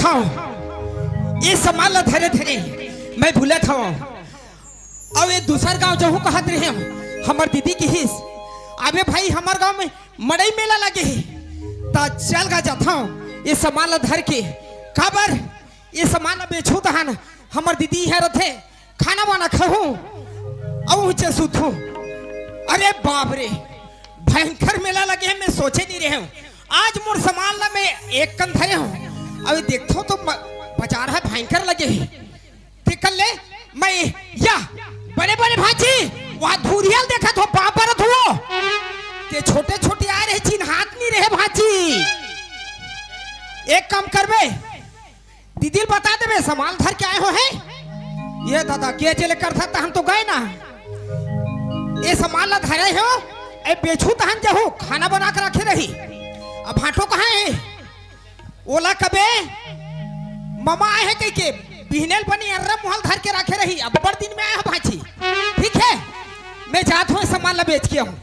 था ये सामान ला धरे धरे मैं भूला था और ये दूसर गांव जहू कहत रहे हमार दीदी की हिस अबे भाई हमार गांव में मड़ई मेला लगे है ता चल गा जाता ये सामान ला धर के काबर ये सामान ला बेचू तहन हमार दीदी है रथे खाना वाना खाऊं और चसुथू अरे बाप रे भयंकर मेला लगे है मैं सोचे नहीं रहे हूँ आज मोर सामान ला मैं एक कन धरे हूँ अभी देखो तो बाजार है भयंकर लगे है देख ले मैं या बड़े बड़े भाजी वहाँ धूरियल देखा तो पापर धो ते छोटे छोटे आ रहे चिन्ह हाथ नहीं रहे भाजी एक काम करबे दीदी बता देवे सामान धर के आए हो है ये दादा के चले कर था हम तो गए ना ये सामान ला धरे हो ए बेचू तहन जाहू खाना बना कर रखे रही अब भाटो कहाँ है ओला कबे मामा आए हैं कहीं के बिहनेल बनी अर्रा मुहल धर के रखे रही अब बड़ दिन में आया हो भाजी ठीक है मैं जाता हूँ सामान ला बेच के हूँ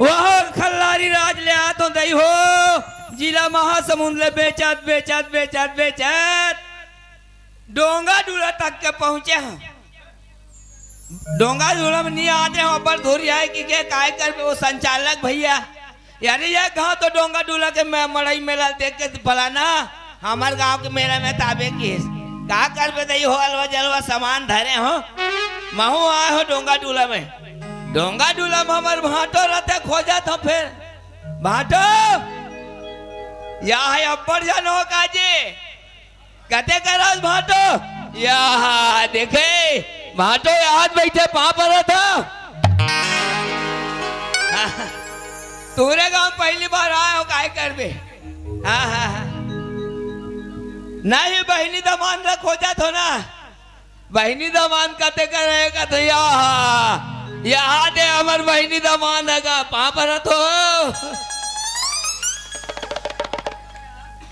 वह खल्लारी राज ले आ तो दई हो जिला महासमुंद ले बेचत बेचत बेचत बेचत डोंगा डूला तक के पहुंचे हैं डोंगा डूला में नहीं आते हैं ऊपर धोरी आए कि क्या काय कर वो संचालक भैया यानी ये कहा तो डोंगा डूला के मड़ई मेला देख के फलाना हमारे गांव के मेला में ताबे की का कर पे दई हो अलवा जलवा सामान धरे हो महू आए हो डोंगा डूला में हमारे भाटो रहते खोजा था फिर भाटो या है अब्बर जानो काजे कहते कर भाटो या देखे भाटो यहाँ बैठे पाप रहा था तूरे गांव पहली बार आया हो काय कर बे हाँ नहीं बहनी दमान न खोजा थो ना बहनी दमान कहते करेगा तो यहाँ दे हमार बहनी दमान है पाप रहा तो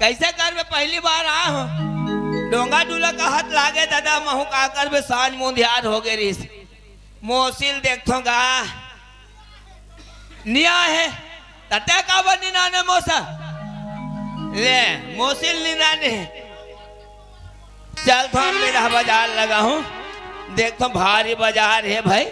कैसे कर बे पहली बार आया हो डोंगा डूला का हाथ लागे दादा महू का कर बे सांझ मुंधियार हो गए रिस मोसिल देखोगा निया है तते का बनी नाने मोसा ले मोसिल निनाने चल तो मेरा बाजार लगा हूँ देखो भारी बाजार है भाई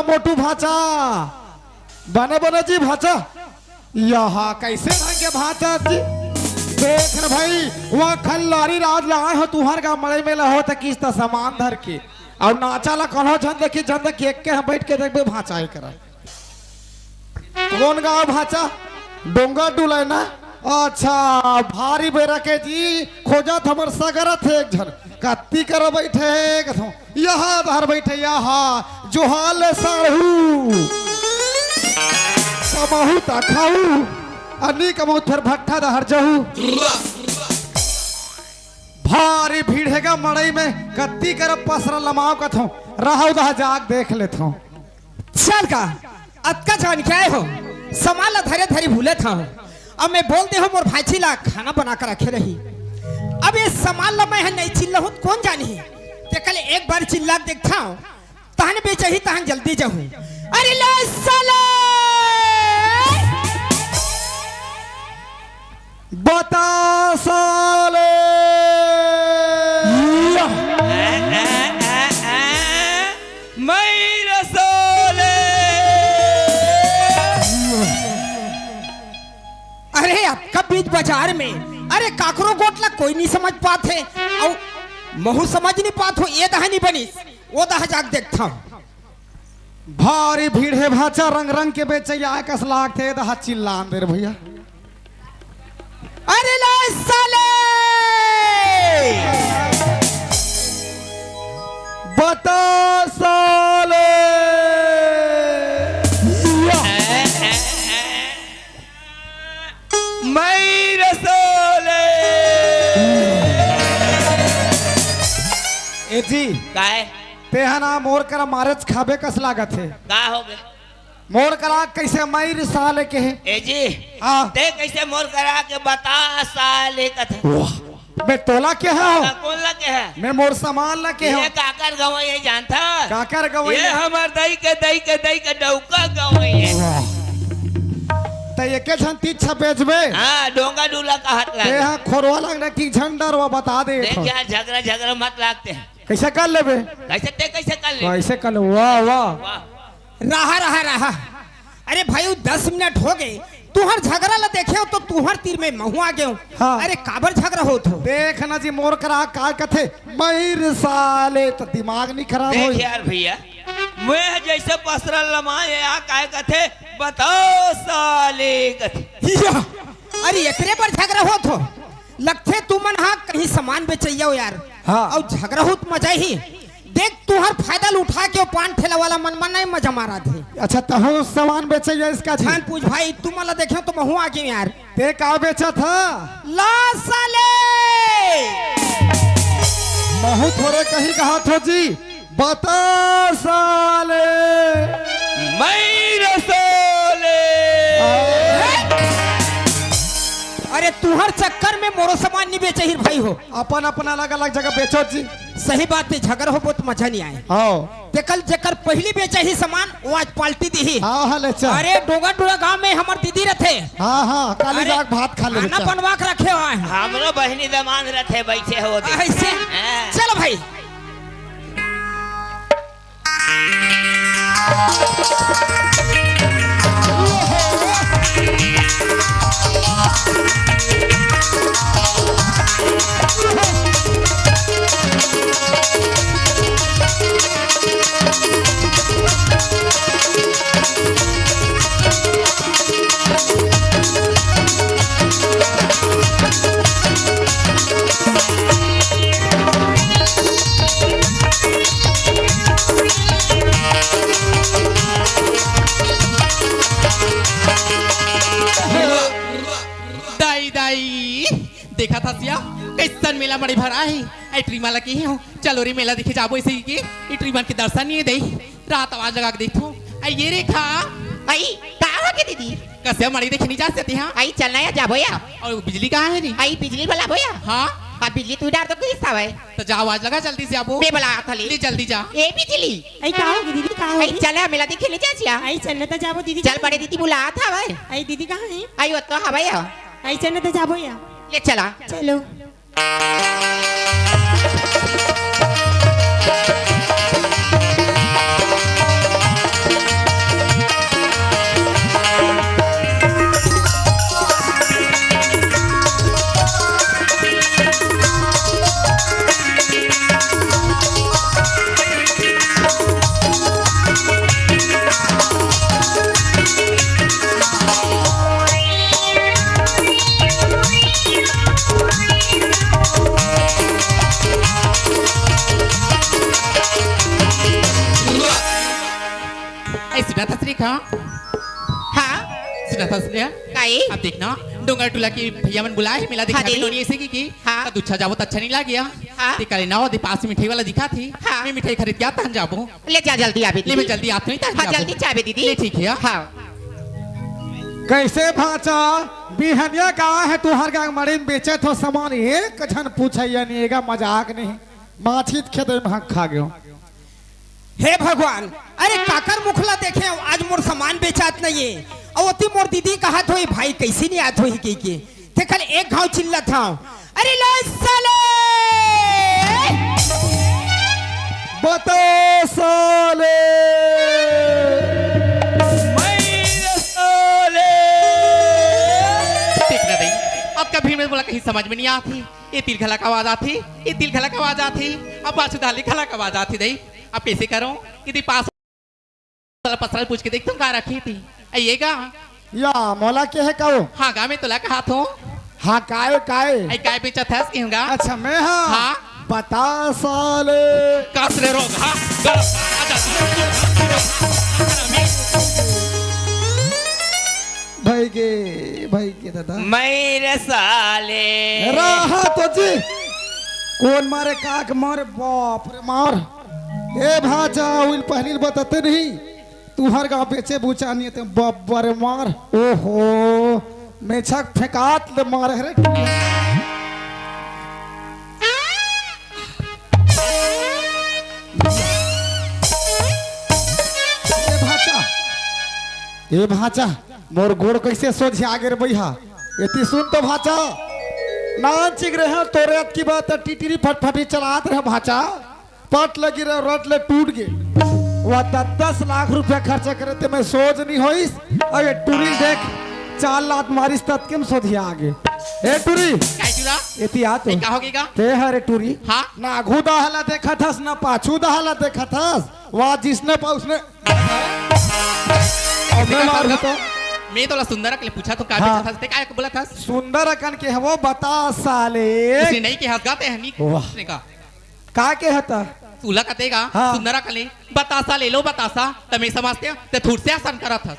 मोटू भाचा बने बने जी भाचा यहाँ कैसे रहेंगे भाचा जी देख न भाई वह खल्लारी राज लाए हो तुहार का मड़ई मेला हो तो किस सामान धर के और नाचा ला कौन हो झंड देखी झंड केक के बैठ के देखबे भाचा ही करा कौन गाँव भाचा डोंगा डूला ना अच्छा भारी बेरा के जी खोजा हमर सगरा थे एक झन कत्ती कर बैठे कथो यहाँ धर बैठे यहाँ जोहाल साहू कमाहू ता खाऊ अन्नी कमाऊ थर भट्ठा दहर जहू भारी भीड़ हैगा मड़ई में कत्ती कर पसरा लमाओ कथो रहो दहा जाग देख लेथो चल का अतका जान क्या हो समाला धरे धरे भूले था अब मैं बोलते हूँ मोर भाई ला खाना बना कर रखे रही अब ये सामान ला मैं नहीं चिल्ला हूँ कौन जानी ते कल एक बार चिल्ला देखता हूँ तहन बेचही तहन जल्दी जाऊँ अरे ले साले बता साले मैं रसोले। अरे आपका बीच बाजार में अरे काकरो गोटला कोई नहीं समझ पाते और महू समझ नहीं पात हो ये दहा नहीं बनी वो दहा जाग देखता हूं। भारी भीड़ है भाचा रंग रंग के बेचैया कस लाग थे दहा चिल्लान दे रे भैया। अरे ला साले बता साले मैं रसोले। ए जी काय तेहना मोर करा मारच खाबे कस लागत है का हो गए मोर करा कैसे मई साले के है ए जी हाँ ते कैसे मोर करा के बता साले कथे मैं तोला के है कौन लगे है मैं मोर सामान ला के ये हूँ काकर गाँव ये जानता काकर गवई ये हमार दई के डौका गाँव है। त एके झन तीछा बेचबे हाँ डोंगा डूला का हाथ ते लगे हाँ खोरवा लगना की झंडर वो बता दे देख यार झगड़ा झगड़ा मत लागते हैं कैसे कर लेबे कैसे कर ले कैसे कर वाह वाह वाह रहा रहा रहा अरे भाई 10 मिनट हो गए तुहर झगड़ा ला देखे हो तो तुहर तीर में महू आ गए हाँ। अरे काबर झगड़ा हो तो देख ना जी मोर करा का कथे मई साले तो दिमाग नहीं खराब देख होई यार भैया मैं जैसे पसरल लमाए आ काय कथे बताओ साले कथे या, अरे एकरे पर झगड़ा हो तो लगथे तू मन हाँ कहीं सामान बेचैया हो यार हाँ। और झगड़ा हो तो मजा ही देख तुहर फायदा उठा के वो पान ठेला वाला मन नहीं मजा मारा थे। अच्छा तहो सामान बेचे इसका जी छान पूछ भाई तू मला देखे तो महू आ गए यार ते का बेचा था ला साले महू थोड़े कहीं कहा थो जी बता साले मैं रसोले। अरे तुहर चक्कर में मोरो सामान नहीं बेचे ही भाई हो अपन अपन अलग अलग जगह बेचो जी सही बात है झगड़ा हो बहुत मजा नहीं आए हाँ ते कल जेकर पहली बेचे ही सामान वो आज पाल्टी दी ही हाँ हाँ ले चल अरे डोगा डोगा गांव में हमार दीदी रहते हाँ हाँ काली अरे, जाग भात खा ले खाना बच्चा। बनवा के रखे हुए हैं हमरो बहनी दमान रथे बैठे हो दे ऐसे हाँ। चलो भाई दाई दाई देखा था सिया कैसन मेला बड़ी भरा है आई ट्रीमा लगी हूँ चलो रे मेला देखे जाबो ऐसे ही की ई ट्रीमा के दर्शन नहीं दे रात आवाज लगा के देखो आई ये रेखा आई का हो के दीदी कैसे मड़ी देखे नहीं जा सकते हैं आई चलना या जाबो या और बिजली कहाँ है नी आई बिजली वाला बोया हाँ आ बिजली तू डार तो किस सावे तो जा आवाज लगा जल्दी से आबो बे बोला थली ले जल्दी जा ए बिजली आई का होगी दीदी का आई होगी चले मेला देखे ले जा आई चलने तो जाबो दीदी चल बड़े दीदी बुला था भाई आई दीदी कहाँ है आई वो तो हवा या आई चलने तो जाबो या ले चला चलो सुना था रेखा हां सुना था सुनिया काई अब देखना डोंगर टूला की भैया मन बुलाए मेला दिखा हाँ के जी। लोनी ऐसे की हाँ। तो अच्छा जाबो तो अच्छा नहीं लग गया हाँ। ते करे ना दे पास में मिठाई वाला दिखा थी हाँ। मैं मिठाई खरीद के आता हूं जाबो ले जा जल्दी आबे ले दीदी मैं जल्दी आता हूं हां जल्दी चाबे दीदी ले ठीक है हां कैसे भाचा बिहनिया का है तुहार गांग मड़ीन बेचे थो सामान एक झन पूछैया नहीं एगा मजाक नहीं माछी खेत में खा गयो हे भगवान अरे काकर मुखला देखे आज मोर सामान बेचात नहीं है और अति मोर दीदी कहा तो भाई कैसी नहीं आत हो ही के ते कल एक घाव चिल्ला था अरे लो साले बता साले देखना नहीं अब कभी मैं बोला कहीं समझ में नहीं आती ये तिल खला का आवाज आती ये तिल खला का आवाज आती अब बासु दाली खला का आवाज आती नहीं अब कैसे करूं यदि पास पसरा पूछ के देखता हूँ कहाँ रखी थी आइएगा या मौला के है काओ हाँ गा में तुला कहा था हाँ काय काय आई काय बेचा था कहूँगा अच्छा मैं हाँ हाँ बता साले कसरे रोग हाँ भाई के दादा मेरे साले रहा तो जी कौन मारे काक मारे बाप रे मार ए भाजा उन पहली बताते नहीं तू हर गाँव बेचे बुचा नहीं ते बाप रे मार ओहो मैं छक फेंकात ले मारे रे ए भाचा मोर गोड़ कैसे सोझे आगे रे भैया एती सुन तो भाचा नान चिग रहे तोरे की बात टिटरी फटफटी चलात रहे भाचा पट लगी रहे रट ले टूट गए वह 10 लाख रुपया खर्चा करे ते मैं सोच नहीं होइस अरे टूरी देख 4 लाख मारिस तत केम सोधिया आगे ए टूरी काय चुरा एती आ तो क्या होगेगा ते हरे टूरी हाँ ना आगू दहला देखा थस ना पाछू दहला देखा थस वह जिसने पा उसने मैं मार तो मैं तो सुंदर के लिए पूछा तो क्या हाँ। बेचा था काय बोला था सुंदर अकन के है वो बता साले उसने नहीं के हाथ गाते हैं नी वाह। उसने कहा का के हता तूला कतेगा हाँ। सुंदरा कले बतासा ले लो बतासा तमे समझते ते थूट से आसन करा था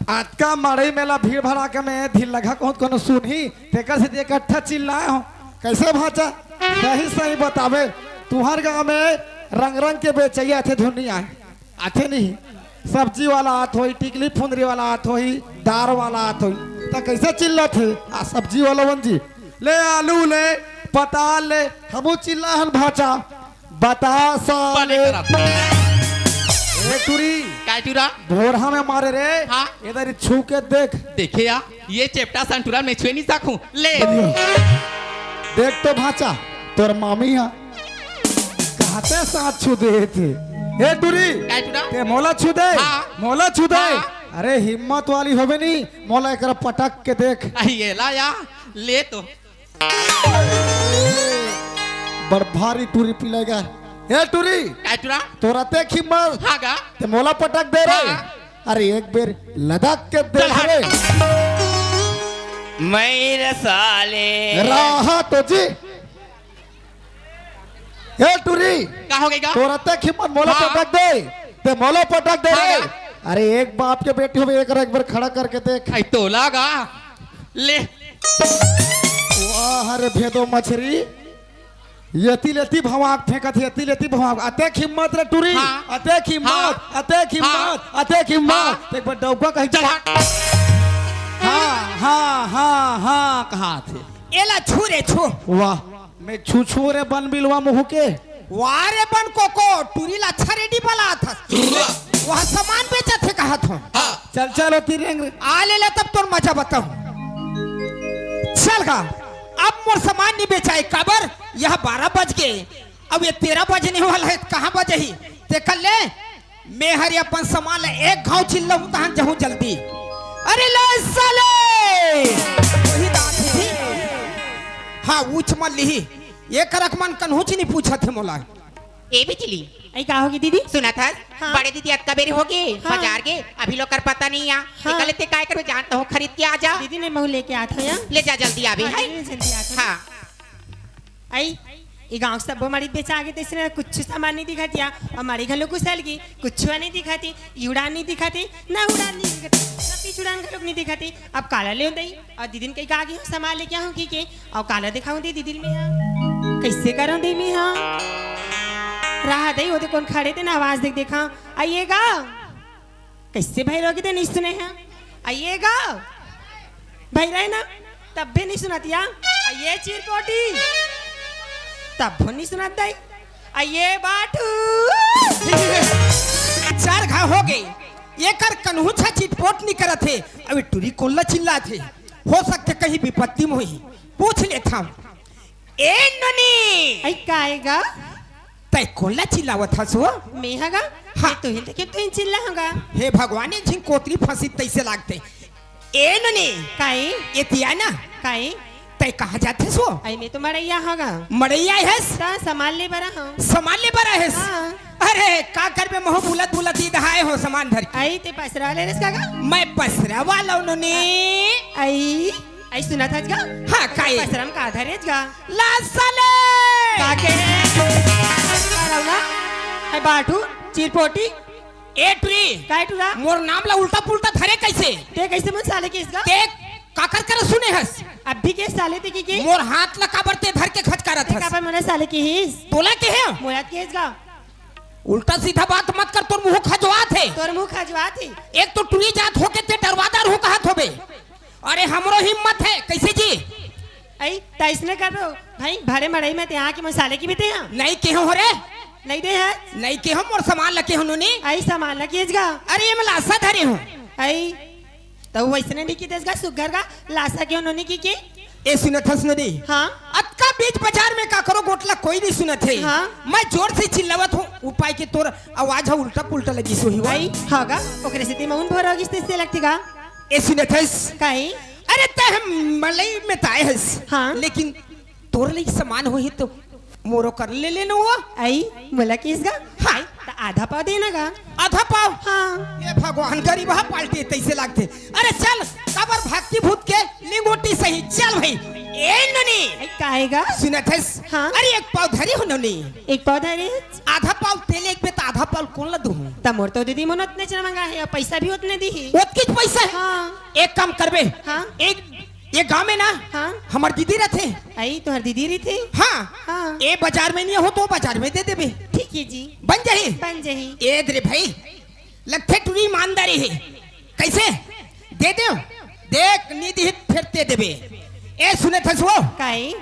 आज का मड़ई मेला भीड़ भड़ा के मैं धिल लगा कौन कौन सुनही तेकर से इकट्ठा चिल्लाए हो कैसे भाचा सही सही बतावे तुहार गांव में रंग रंग के बेचैया थे धुनिया आथे नहीं सब्जी वाला हाथ होई टिकली फुंदरी वाला हाथ होई दार वाला हाथ होई तो कैसे चिल्ला थे आ सब्जी वाला वंजी ले आलू ले पताल ले हमू चिल्ला हन भाचा बता साले ए टूरी काय चुरा भोरहा में मारे रे हाँ। इधर छू के देख देखे या ये चेपटा संटूरा में छुए नहीं साखू ले देख तो भाचा तोर मामी है कहते साथ छू दे थे ए टूरी काय चुरा ते मोला छू दे हाँ। मोला छू दे हाँ। अरे हिम्मत वाली होवे नहीं मोला एक पटक के देख ये ला या ले तो बड़ भारी टूरी पिलेगा ए टूरी काय चुरा तोरा ते हिम्मत हाँ गा ते मोला पटक दे रे हाँ। अरे एक बेर लदक के दे चल हट। रे मेरे साले राहा तो जी ए टूरी का हो गएगा तोरा ते हिम्मत मोला हाँ। पटक दे ते मोला पटक दे रे हाँ। अरे एक बाप के बेटी हो एक बार खड़ा करके देख आई तो लागा ले वाह रे भेदो मछरी यति लेती भवाक फेंकत यति लेती भवाक अतेक हिम्मत रे टूरी हाँ। अतेक हिम्मत अतेक हिम्मत अतेक हिम्मत एक बार डौका कहीं चल हट हाँ हाँ हाँ हाँ कहाँ थे एला छू रे छू वाह मैं छू छू रे बन बिलवा मुँह के वारे बन कोको टूरीला अच्छा रेडी वाला था वहाँ सामान बेचा थे कहा था चल चल होती रेंग आ ले तब तोर मजा बताऊं चल का अब मोर सामान नहीं बेचाए कबर यह 12 बज गए अब ये 13 बजने वाला है कहाँ बजे ही ते कल ले मैं हरी अपन सामान ले एक घाव चिल्ला हूँ तहां जाऊँ जल्दी अरे ले साले वही दांत थी हाँ ऊंच मन ली ये करक मन कन्हुच नहीं पूछा थे मोला ए बिजली आई का होगी दीदी सुना था हाँ। बड़े दीदी अक्का बेरी होगी हाँ। बाजार के अभी लोग कर पता नहीं आ हाँ। निकले ते काय करो जानता हो खरीद के आ जा दीदी ने महू लेके आता है ले जा जल्दी आवे है जल्दी आता हाँ आई ये गांव सब हमारी बेचा आगे तो इसने कुछ सामान नहीं दिखाती हमारे घर लोग कुछ की कुछ नहीं दिखाती उड़ान नहीं दिखाती ना उड़ान नहीं दिखाती ना पीछ उड़ान का लोग नहीं दिखाती अब काला ले दई और दीदी कहीं का आगे हूँ सामान लेके आऊँ की और काला दिखाऊँ दी दीदी में हाँ कैसे करूँ दी में हाँ राह दई वो तो कौन खड़े थे ना आवाज देख देखा आइएगा कैसे भाई रोगी थे नहीं सुने हैं आइएगा भाई रहे ना तब भी नहीं सुनाती आइए चिरकोटी तब भी नहीं सुनाता आइए बाटू 4 घाव हो गए ये कर कन्हू छा चिटपोट नहीं करत थे अबे टूरी कोल्ला चिल्ला थे हो सकते कहीं विपत्ति में हुई पूछ लेता हूँ ए ननी आई काय गा तय कोला चिल्लावत हसो मैं हगा हाँ। तो हिल के तो चिल्ला होगा हे भगवान झिंग कोतरी फंसी तैसे लागते ए ननी काय एतिया ना काय तय कहा जाते सो आई मैं तो मरैया होगा मड़ैया हैस ता संभाल ले बरा हूँ सामान ले बरा हैस हाँ। अरे का कर बे मोह बुलत बुलत इधर हो सामान धर के। आई ते पसरा ले रस कागा मैं पसरा वाला उन्होंने आई आई सुना था गा हाँ काय पसरम का धरेज गा ला साले काके ना आई बाटू चिरपोटी ए ट्री काय टुरा मोर नाम ला उल्टा पुल्टा धरे कैसे ते कैसे मन साले के इसका ते काकर कर सुने हस अब भी के साले ते की मोर हाथ ला काबरते धर के खच करत ते हस काबर मने साले की हिस तोला के है मोयात के इसका उल्टा सीधा बात मत कर तोर मुंह खजवा थे तोर मुंह खजवा थी एक तो टुरी जात होके ते डरवादार हो कहत होबे अरे हमरो हिम्मत है कैसे जी आई ताइसने कर दो भाई भारे मड़ई में ते यहाँ की मसाले की भी ते यहाँ नहीं के हो रे नहीं दे है नहीं के हम और सामान लके उन्होंने आई सामान लगी इसका अरे ये मैं लाशा धरे हूँ आई तो वैसने नहीं की देसगा सुगर का लाशा के उन्होंने की ए सुनत हस नदी हाँ अतका बीच बाजार में का करो गोटला कोई नहीं सुनत है हाँ। मैं जोर से चिल्लावत हूँ उपाय के तोर आवाज है उल्टा पुल्टा लगी सो ही आई होगा ओकरे से ते मौन भर होगी से लगती का ए सुनत हस काई अरे ते हम मलई में ताए हस हाँ। लेकिन तोर लिए सामान हो ही तो मोरो कर ले लेना हुआ आई बोला कि इसका हाँ। तो आधा पाव देना का आधा पाव हाँ ये भगवान गरीब हा पाल्टी तैसे लागते अरे चल कबर भक्ति भूत के लिंगोटी सही चल भाई ए ननी आई काहेगा सुनत हस हाँ। अरे एक पाव धरी हो ननी एक पाव धरे आधा पाव तेल एक पे तो आधा पाव कौन ला दूं तमोर तो दीदी मन उतने चला मंगा है और पैसा भी उतने दी ही ओतकिच पैसा है हाँ एक काम करबे हाँ। एक ये गांव में ना हाँ हमार दीदी रहते आई तुम्हारी दीदी रही थी हाँ हाँ ए बाजार में नहीं हो तो बाजार में दे देबे ठीक है जी बन जाही बन जही ए दरे भाई लगते टूरी ईमानदारी है कैसे दे दे देख निधि हित फिर दे देबे ए सुने थस वो काई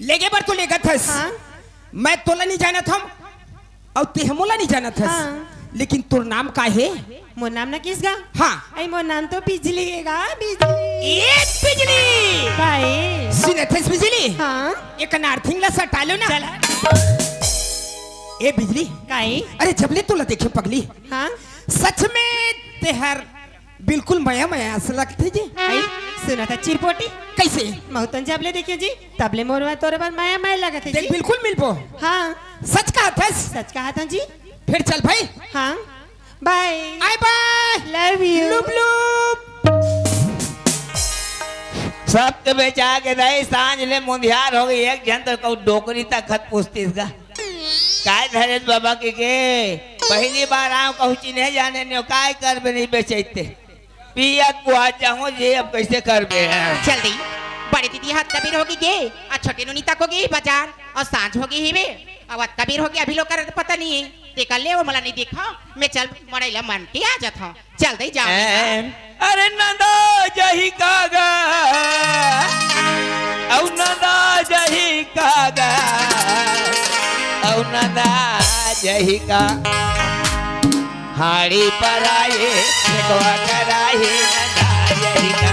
लेगे बर तो लेगा थस हाँ मैं तोला नहीं जाना था और ते हमोला नहीं जाना थस हाँ। लेकिन तोर नाम का है मोर नाम ना किसका हाँ आई मोर नाम तो बिजली हैगा बिजली ए बिजली काई सुने थस बिजली हाँ एक नार्थिंग ला सटा लो ना चला ए बिजली काई अरे जबले तोला देखे पगली हाँ सच में तेहर बिल्कुल मया मया ऐसा लगते जी आई सुना था चिरपोटी कैसे महतन जबले देखिए जी तबले मोर में तोरे पर माया माया लगा थे देख जी बिल्कुल मिल पो हाँ सच कहा था सच कहा था जी फिर चल भाई हाँ बाय आय बाय लव यू लुप लुप सब तो बेचा के रही सांझ ले मुंधियार हो गई एक जन तो कहू डोकरी तक खत पूछती इसका काय धरेश बाबा के पहली बार आऊं कहू चिन्हे जाने नहीं काय कर बे नहीं बेचते पियत बुआ चाहूँ जे अब कैसे कर बे चल दी बड़ी दीदी हाथ कबीर होगी गे और छोटी नुनी तक होगी बाजार और सांझ होगी ही वे अब हाथ कबीर होगी अभी लोग कर पता नहीं है देखा ले वो मला नहीं देखा मैं चल मरेला मन के आ जाता हूँ चल दे जा अरे नंदा जही कागा औ नंदा जही कागा औ नंदा जही का हाड़ी पर आए देखवा कराए नंदा जही का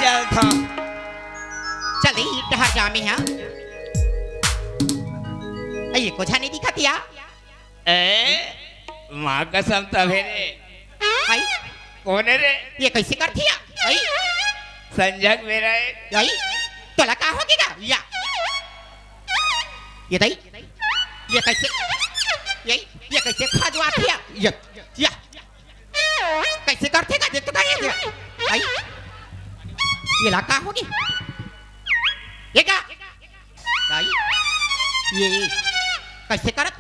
चल था चल दे टहर जा में हाँ ये को नहीं दिखाती या माँ कसम तभेरे आई कौन है रे ये कैसे करती या आई संजग मेरा है आई तोला का होगेगा या ये दई ये कैसे खाजवाती या कैसे करते का देख तो का ये आई ये ला का होगी ये का आई ये कैसे करत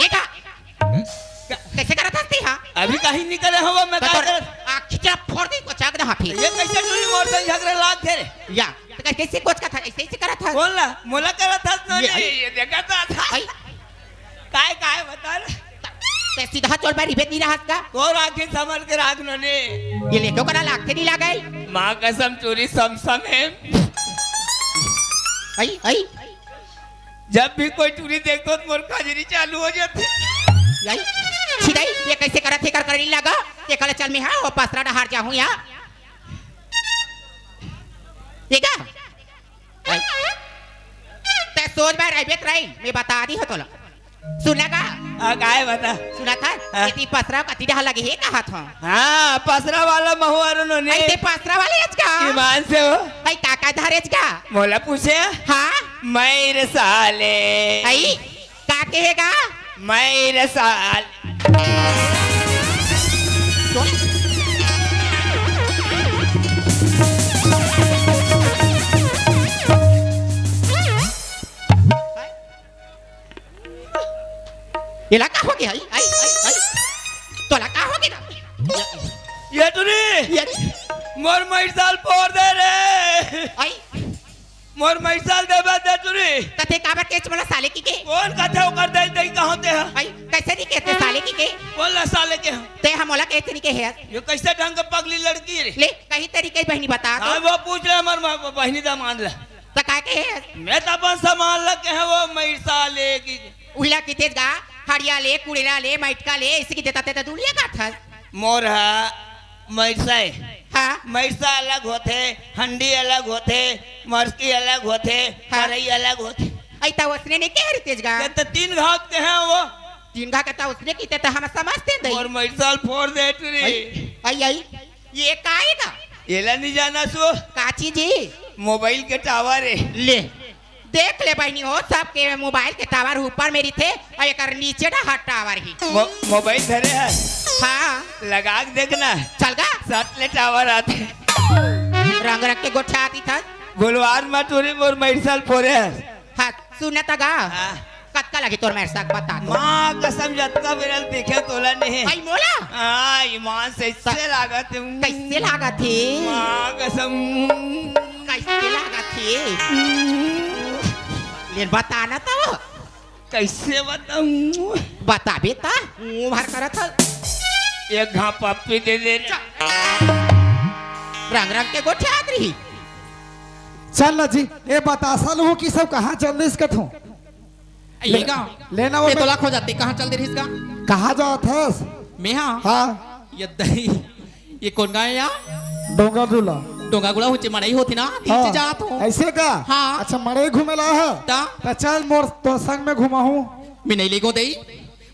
ये का कैसे करत हस्ती हां अभी कहीं निकले हो मैं का कर आँख खिंचा फोड़ दी को चाक दे हाथी ये कैसे टूरी मोर से झगड़े लाग थे रे या तो कैसे कोच का था ऐसे ही करा था बोल ना मोला करा था ना ये- ये देखा था आई काय काय बता रे ते सीधा चोल पर रिबेत नहीं रहा का तो राखी समझ के राख ने ये ले तो करा लागते नहीं लगाई माँ कसम चोरी समसम है आई आई जब भी कोई टूरी देखतो तो मोर खजरी चालू हो जाते। यही छिदाई ये कैसे करत है कर करनी लगा ये कल चल में हां वो पसरा हार जाऊं या ठीक है ते सोच में रह बेत रही मैं बता दी हो तो सुना का काय बता सुना था हाँ। इतनी पसरा कति डहा लगे है कहा था हाँ पसरा वाला महुआरो ने ऐसे पसरा वाले आज का ईमान से हो आई काका धारेज का मोला पूछे हाँ मैर साले आई का कहेगा मैर साल ये लगा हो गया आई तो लगा हो गया ये टूरी ये मोर मैर साल फोड़ दे रे आई मोर मैर साल दे बा दे टूरी तथे काबर केच मला साले की के कौन कथे कर दे दे कहां ते है आई कैसे नहीं कहते साले की के कौन ला साले के हैं? ते हमोला कहते नहीं के है ये कैसे ढंग का पगली लड़की रे ले कहीं तरीके बहनी बता हाँ दो वो पूछ ले हमार बहनी दा मान ले तो का के है मैं तो अपन सामान लग के है वो मैर साले की उहिला की तेज गा हड़िया ले कुड़ेरा ले मटका ले इसी की देता ते दुलिया का था मोर है मैरसा हाँ मैरसा अलग होते हंडी अलग होते मरकी अलग होते हाँ। करई अलग होते आई तो उसने नहीं कह रही तेज गा ये तो तीन घाट के हैं वो तीन घा कहता उसने की ते हम समझते नहीं और मैरसाल फोड़ दे टूरी आई आई ये काएगा एला नहीं जाना सो काची जी मोबाइल के टावर है ले देख ले बहनी हो सबके मोबाइल के टावर ऊपर मेरी थे और एक नीचे ना टावर ही मोबाइल धरे है हाँ लगा के देखना चल गा सातले टावर आते रंग रंग के गोठा आती था गुलवार में टूरी मोर मैरसाल फोड़े है हाँ सुना था गा हाँ। कत्का लगी तोर मेरे साथ बता दो माँ कसम जत्ता बिरल देखे तोला नहीं आई मोला हाँ ईमान से इससे लागत है कैसे लागा थी माँ कसम कैसे लागा थी ले बताना तो कैसे बताऊं बता बेटा मुंह भर कर था एक घा पप्पी दे दे रंग रंग के गोठे आत रही चल ना जी ये बता सालू की सब कहाँ चल रही इसका थू ये का लेना वो ये तो लाख हो जाते कहाँ चल दे रही इसका कहाँ जाओ थे मैं हाँ हाँ ये दही ये कौन गाय या डोंगा दूला डोंगा गुड़ा हुचे मड़ाई होती ना नीचे जात हो ऐसे का हाँ। अच्छा मरे घूमेला है ता तो चल मोर तो संग में घुमा हूँ मैं नहीं ले गो दई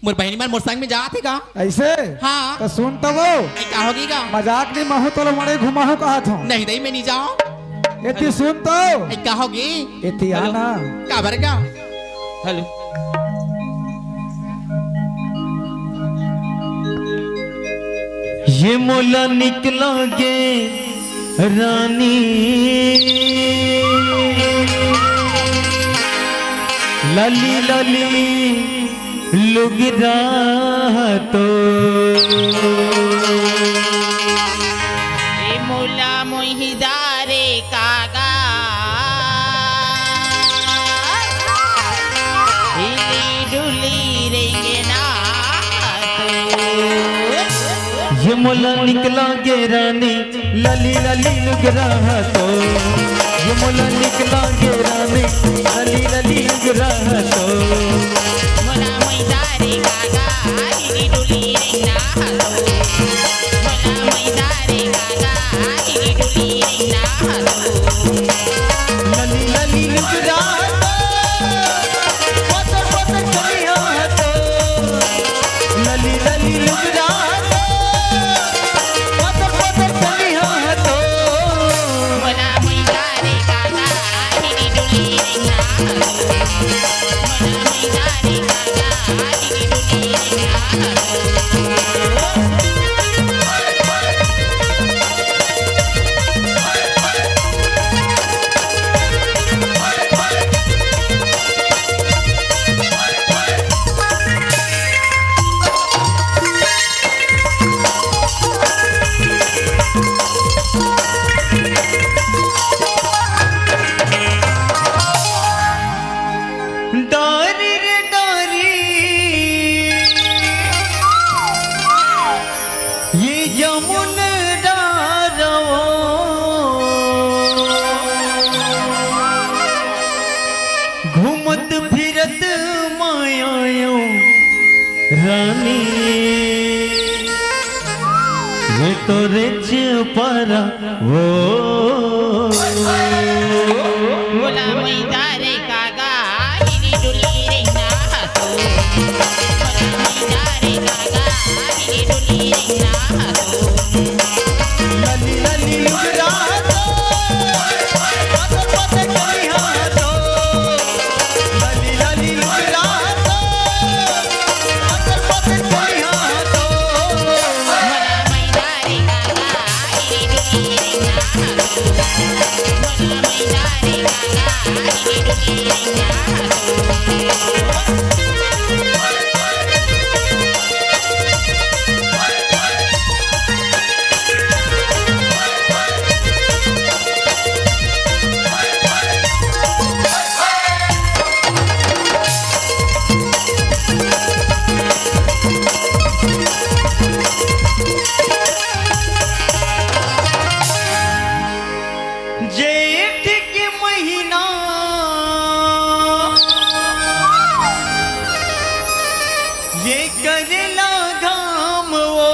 मोर बहनी मार मोर संग में जात है का ऐसे हाँ तो सुन तो वो ये का होगी का मजाक नहीं महू तो मरे घुमा हूँ कहा था नहीं दई मैं नहीं जाऊं इतनी सुन तो ये का होगी इतनी आना का भर का हेलो ये मोला निकलोगे रानी लली लली लुगरा तो मुला मोहिदारे कागा हिली डुली रेंगे ना ये मोला निकलोगे रानी लली लली लुगरा तो ये मोला निकलोगे रानी लली लली लुगरा तो मुला मोहिदारे कागा हिली डुली रेंगा मुला मोहिदारे कागा हिली डुली रेंगा लली लली लुगरा पोतर पोतर चलिया तो लली लली लुगरा पोतर पोतर चलिया तो मुला मोहिदारे कागा हिली डुली रेंगा मुला मोहिदारे कागा हिली डुली रेंगा रानी ये तो रिच पारा वो बोला मैदारे कागा हिरी डुली रे ना हसो बोला मैदारे कागा हिरी डुली रे ना हसो लली लली लुगरा तो पत पत कलिया तो लली लली लुगरा तो पत पत कलिया तो बोला मैदारे कागा हिरी डुली रे ना हसो बोला मैदारे कागा हिरी डुली रे ना हसो जेठ के महीना ये करेला घाम वो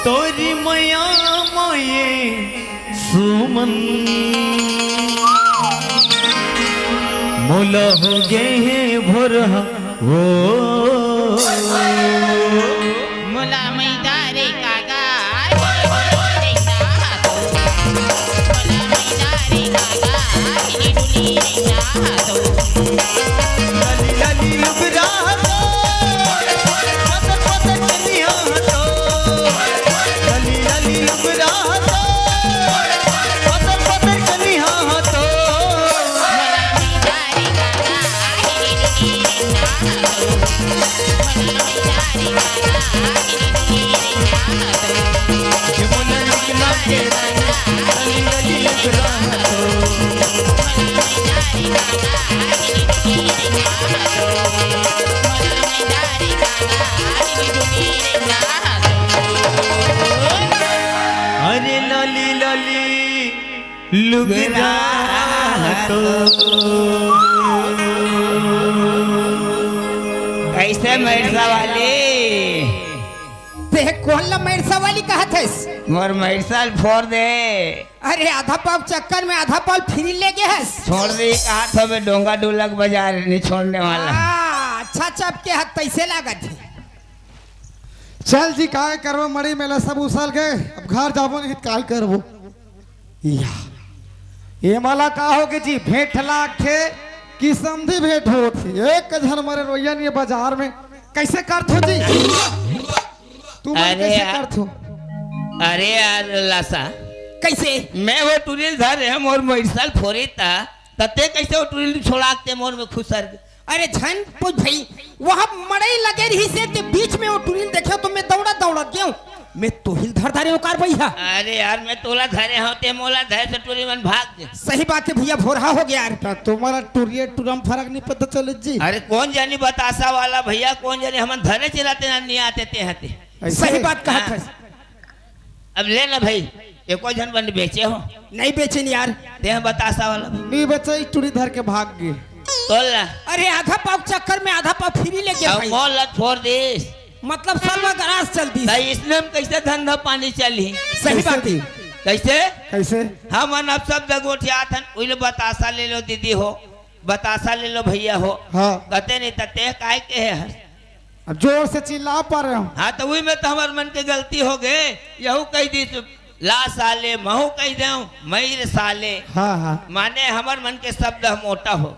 तोरी मया मोये सुमन मोला हो गए हैं भोरहा वो मुला मैदारे कागा हिरी डुली रे ना हसो मुला मैदारे कागा हिरी डुली रे ना हसो लली लली लुगरा तो पत पत कलिया तो लली लली लुगरा तो पत पत कलिया तो मुला मैदारे कागा हिरी डुली रे ना हसो मुला मैदारे कागा हिरी डुली रे ना हसो ये मुला निकला के लली लली लुगरा तो मुला मैदारे कागा हिरी डुली रे ना हसो मुला मैदारे कागा हिरी डुली रे ना हसो अरे लली लली लुगरा तो कैसे मैरसा वाली ते कौन ला मेरसा वाली कहा थे? मोर मैरसा फोड़ दे। अरे आधा पाव चक्कर में आधा पाव फ्री ले गए है। छोड़ दे कहा था मैं डोंगा डुलक बाजार नहीं छोड़ने वाला। अच्छा चप के हाथ पैसे लागत है। चल जी काय करबो मड़ी मेला सब उसल गए अब घर जाबो नहीं काल करबो या ये माला का होगे जी भेंट लाखे की समधी भेंट होती एक जन मरे रोइया नहीं बाजार में कैसे करत हो जी तू मन अरे कैसे यार। करत हो अरे यार लासा कैसे? मैं वो टूरिल धर है मोर मैरसा फोड़ी था तते कैसे वो टूरिल छोड़ाते मोर में खुसर। अरे झन पूछ भाई वहाँ मड़ई लगे रही से ते बीच में वो टूरिल देखे तो मैं दौड़ा दौड़ा क्यों मैं तो हिल धर धारे उकार भैया। अरे यार मैं तोला धरे होते मोला धरे से टूरी मन भाग गए। सही बात है भैया भोरहा हो गया यार। तो तुम्हारा टूरिये टूरम फर्क नहीं पता चले जी अरे कौन जानी बतासा वाला भैया कौन जानी हम धरे चलाते ना नहीं आते ते हते। ऐसे? सही बात कहा हाँ। था। अब ले ना भाई एको जन बन बेचे हो नहीं बेचे नहीं यार। ते बतासा वाला भाई। नहीं बच्चा ही टूरी धर के भाग गए तोल ना अरे आधा पाव चक्कर में आधा पाव फ्री ले गया अब भाई। मोल लत फोड़ दिस मतलब सर्वा गराज चल दी। तो इसमें हम कैसे धंधा पानी चली सही बात है। कैसे कैसे हम अब सब दगोठिया थन उइले बतासा ले लो दीदी हो बतासा ले लो भैया हो हाँ कहते नहीं तते काय के है। अब जोर से चिल्ला पा रहे हो हाँ तो वही में तो हमारे मन के गलती हो गए यहू कह दी तू ला साले महू कह दे मयूर साले हाँ हाँ माने हमार मन के शब्द मोटा हो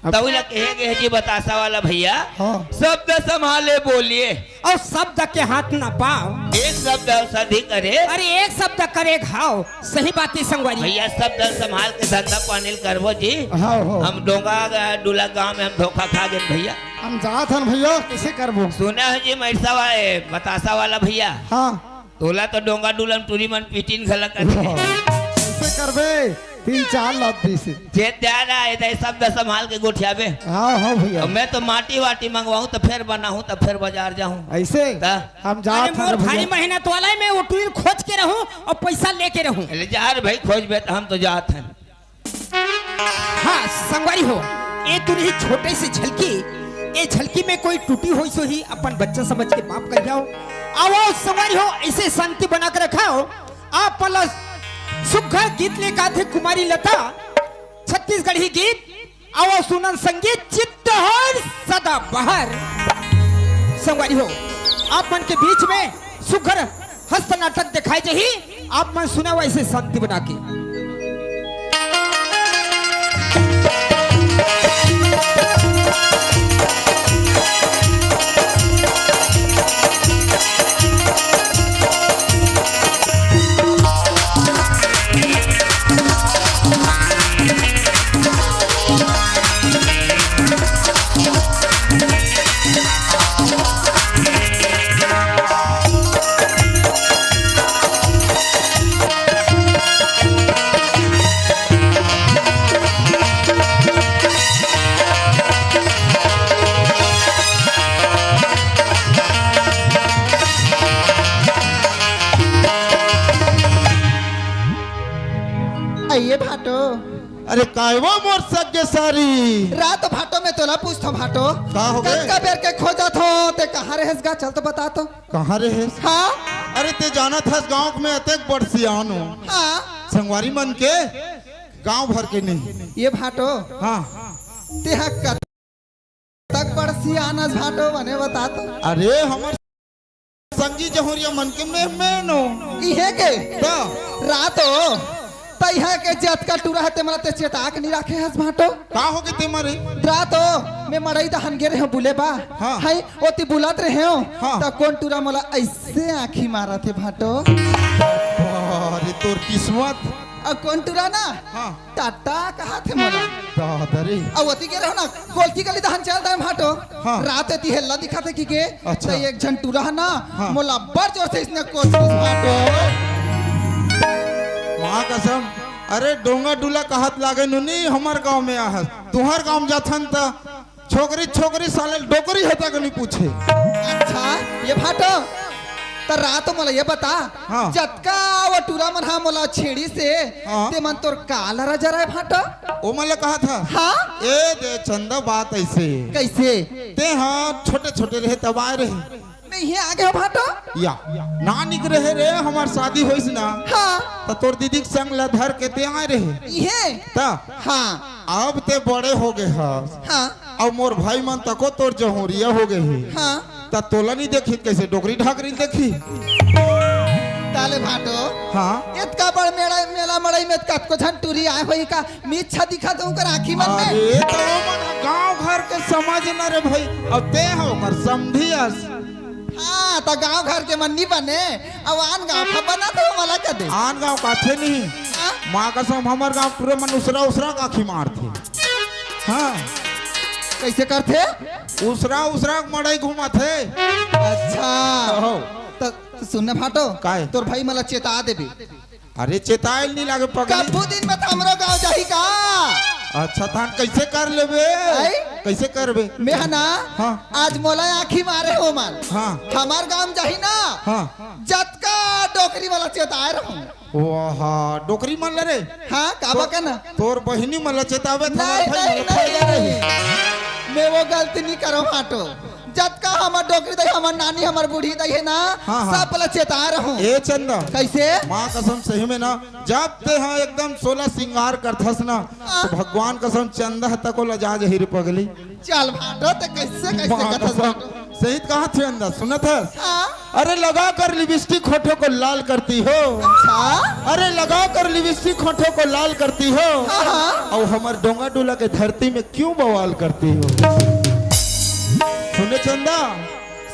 अब- तो वही कहेंगे जी बतासा वाला भैया हाँ शब्द संभाले बोलिए और शब्द के हाथ ना पाओ। एक शब्द औषधि करे अरे एक शब्द करे घाव। सही बात है संगवारी। भैया शब्द संभाल के धंधा पानी करबो जी। हाँ हो हम डोंगा डूला गांव में हम धोखा खा गए भैया। हम जात हन भैया कैसे करबो सुना है जी मैरसा वाले बतासा वाला भैया हाँ तोला तो डोंगा डूलन टूरी मन पीटीन घला कर कैसे करबे 3-4 लाख दी से जे त्यारा है शब्द संभाल के गोठियाबे। हाँ हाँ भैया अब मैं तो माटी वाटी मंगवाऊं तो फिर बनाऊं तो फिर बाजार जाऊं। ऐसे ता? हम अरे जात मोर हन भारी भैया मेहनत वाला है मैं वो टूर खोज के रहूं और पैसा लेके रहूं। अरे यार भाई खोज बे तो हम तो जात हैं। हाँ संगवारी हो ए तुरही छोटे से झलकी, ए झलकी में कोई टूटी हुई सो ही अपन बच्चा समझ के बाप कर जाओ। आओ संवारी हो, ऐसे शांति बना कर रखाओ। आप पलस सुघर गीत ले का थे कुमारी लता, छत्तीसगढ़ी गीत। आओ सुनन संगीत चित्तहर सदा बहर। संवारी हो, आप मन के बीच में सुघर हस्त नाटक दिखाई जही, आप मन सुना वैसे शांति बना के। आइए भाटो। अरे कायवा मोर सगे सारी रात भाटो में तोला पूछतो भाटो का हो गए? कतका बेर के खोजा थो ते कहाँ रहेस गा, चल तो बता तो। कहाँ रहे? हाँ अरे ते जाना था गांव में अतेक बड़सियान हो, हाँ संगवारी मन के गांव भर के नहीं। ये भाटो हाँ ते कत तक बड़सी आनस भाटो बने बता तो। अरे हमार संगी जहुरिया मन के में नो इहे के तो रातो तैहा के जत का टूरा हते मला ते चेताक नहीं राखे हस भाटो। का हो गए ते मारे? रातो मैं मड़ई दहन गे रहे बुले बा। हाँ। हाय ओती बुलात रहे हो हाँ। त कौन टूरा मला ऐसे आंखी मारा थे भाटो। अरे तोर किस्मत। अब कौन टूरा ना हाँ टाटा कहा थे मोला। दादरी अब ओती के रहो ना गोलकी गली दहन चल रहे भाटो। हाँ। रात ती हेल्ला दिखाते की के अच्छा। त एक जन टूरा ना हाँ। मोला बड़ जोर से इसने कोशिश भाटो। माँ कसम, अरे डोंगा डुला कहत लागे नुनी हमार गांव में आहत, तुहर गांव जाथन त छोकरी छोकरी साले डोकरी हता के नहीं पूछे। अच्छा ये भाटो त रात मोला ये बता हाँ। जतका वो टूरा मन हा मोला छेड़ी से हाँ। ते मन तोर काला रजा रहा है भाटो। ओ मला कहा था हाँ ए दे चंदा बात ऐसे कैसे ते हाँ छोटे छोटे रहे तब आए रहे मैं ये आ गया भाटो। या ना निक रहे रे हमार शादी होइस ना हाँ त तोर दीदी के संग ला धर के ते आए रहे ये ता हाँ अब ते बड़े हो गए हस, हाँ अब मोर भाई मन तको तोर जहुरिया हो गए है हाँ ता तोला नहीं देखी कैसे डोकरी ढाकरी देखी। ताले भाटो हाँ इतका बड़ मेला मेला मड़ई में कत को झन टूरी आए होई का मीछा दिखा दूं कर आंखी मन में। अरे तो मन गांव घर के समझ न रे भाई, अब ते हो कर समझियस। हाँ तो गांव घर के मन्नी बने अब आन गांव का बना तो मला कर दे। आन गांव काथे नहीं हाँ? माँ कसम हमार गांव पूरे मन उसरा उसरा काखी मार थे। हाँ कैसे करते? उसरा उसरा मड़ई घुमा थे। अच्छा तो सुनने भाटो काहे? तोर भाई मला चेता देबी अरे चेताइल नहीं लागे पगली। कबू दिन में तो हमरो गांव जाही का। अच्छा थान कैसे कर लेबे? आई? कैसे करबे? मैं है ना हाँ। आज मोला आंखी मारे हो मन हाँ। हमार गांव जाही ना हाँ जतका डोकरी वाला चेताए रहूं। वाह डोकरी मन रे हाँ काबा का ना तोर बहिनी मन चेतावे था नहीं नहीं नहीं मैं वो गलती नहीं करो हाटो। जतका हमार डोकरी दई हमार नानी हमार बूढ़ी दई है ना हाँ, हाँ। सब पहले चेता रहूं। ए चंदा कैसे? माँ कसम सही में ना जब ते हाँ एकदम 16 श्रृंगार करथस ना तो भगवान कसम चंदा तक लजा जही रे पगली। चल भाटो तो कैसे कैसे माँ कथस कसम भाटो। सही कहा थे अंदर सुनत है? हाँ अरे लगा कर लिपस्टिक होठों को लाल करती हो। अच्छा अरे लगा कर लिपस्टिक होठों को लाल करती हो हाँ। और हमार डोंगा डोला के धरती में क्यों बवाल करती हो? सुने चंदा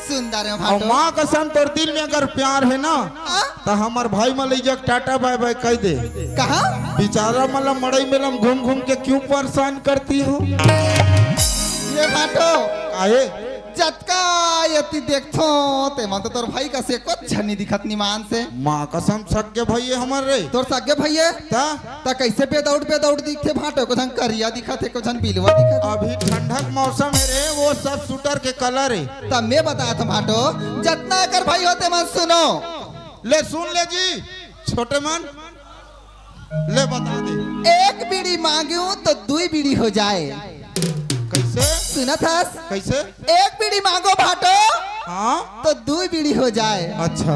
सुंदर है और भाटो। माँ कसम तोर दिल में अगर प्यार है ना हाँ? तो हमार भाई मलैजक टाटा बाय बाय कह दे। कहा बेचारा मतलब मड़ई मेलम घूम घूम के क्यों परेशान करती हो? ये भाटो आए जतका यति देखथो ते मन तो तोर भाई का से कुछ नहीं दिखत निमान से। माँ कसम सके भैया हमार रे तोर सगे भैया ता ता कैसे बेदौड़ दिखते भाटो को झन करिया दिखत है को झन बिलवा दिखत है। अभी ठंडक मौसम है रे वो सब शूटर के कलर है। तब मैं बताया था भाटो जितना कर भाई होते मन सुनो। ले सुन ले जी छोटे मन ले बता दे। एक बीड़ी मांगू तो 2 बीड़ी हो जाए। कैसे सुना था कैसे? एक बीड़ी मांगो भाटो हाँ तो 2 बीड़ी हो जाए। अच्छा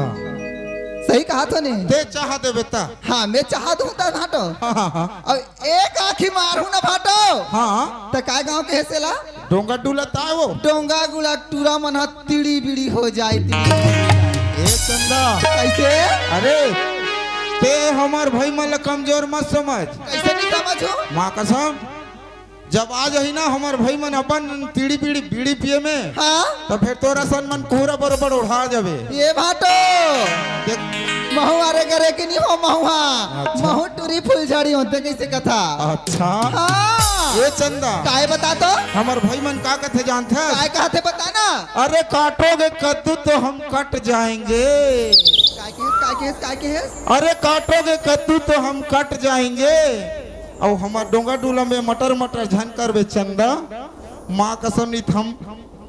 सही कहा तो नहीं? दे चाह दे बेटा। हाँ मैं चाह दूं तो भाटो। हाँ हाँ हाँ अब एक आँखी मारू ना भाटो हाँ तो काय गांव के हेसेला डोंगा डुलता है वो। डोंगा गुड़ा टूरा मन तिड़ी बीड़ी हो जाए। ए चंदा कैसे अरे ते हमार भाई मन कमजोर मत समझ। कैसे नहीं समझो? माँ कसम जब आ जाही ना हमार भाई मन अपन तीड़ी पीड़ी बीड़ी पिए में हाँ तो फिर तोरा सन मन पूरा बरोबर उड़ा जावे। ये भाटो महू आरे करे कि नहीं हो महुआ अच्छा। महू टूरी फुलझड़ी होते कैसे कथा। अच्छा हाँ ये चंदा काय बता तो हमार भाई मन का कथे जानते काय कहते बता ना। अरे काटोगे कद्दू तो हम कट जाएंगे। काय के अरे काटोगे कद्दू तो हम कट जाएंगे और हमार डोंगा डूला में मटर मटर झन कर बे चंदा माँ कसम नहीं हम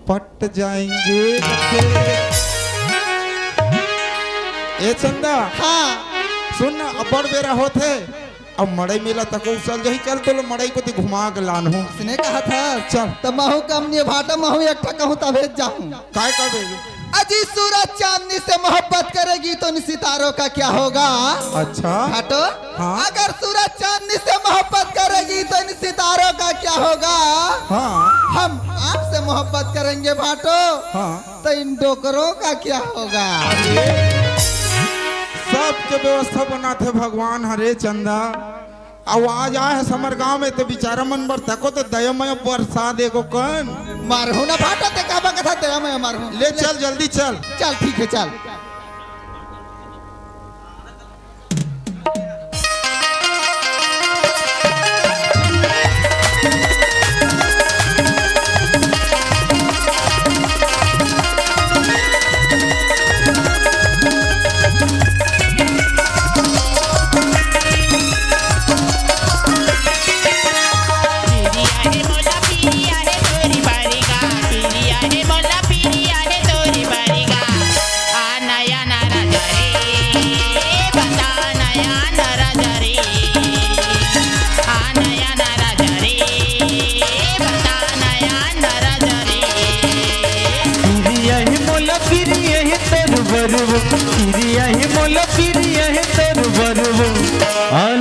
पट जाएंगे। ए चंदा हाँ सुन ना अब बड़ बेरा होते अब मड़ई मेला तक उसल जही चल तो मड़ई को ती घुमा के लान हूँ। उसने कहा था चल तो महू कम नहीं भाटा महू एक ठा कहूँ तब जाऊँ। काय कर अजी सूरज चांदनी से मोहब्बत करेगी तो इन सितारों का क्या होगा। अच्छा भाटो हाँ। अगर सूरज चांदनी से मोहब्बत करेगी तो इन सितारों का क्या होगा। हाँ हम आपसे मोहब्बत करेंगे भाटो हाँ तो इन डोकरों का क्या होगा। सबके व्यवस्था बनाते भगवान हरे चंदा। अब आज आए है समर गांव में तो बेचारा मन बर तको तो दयामय बरसा देखो कन मारहू ना भाटो ते का कथा ते मैं मारहू। ले चल जल्दी चल। चल ठीक है चल।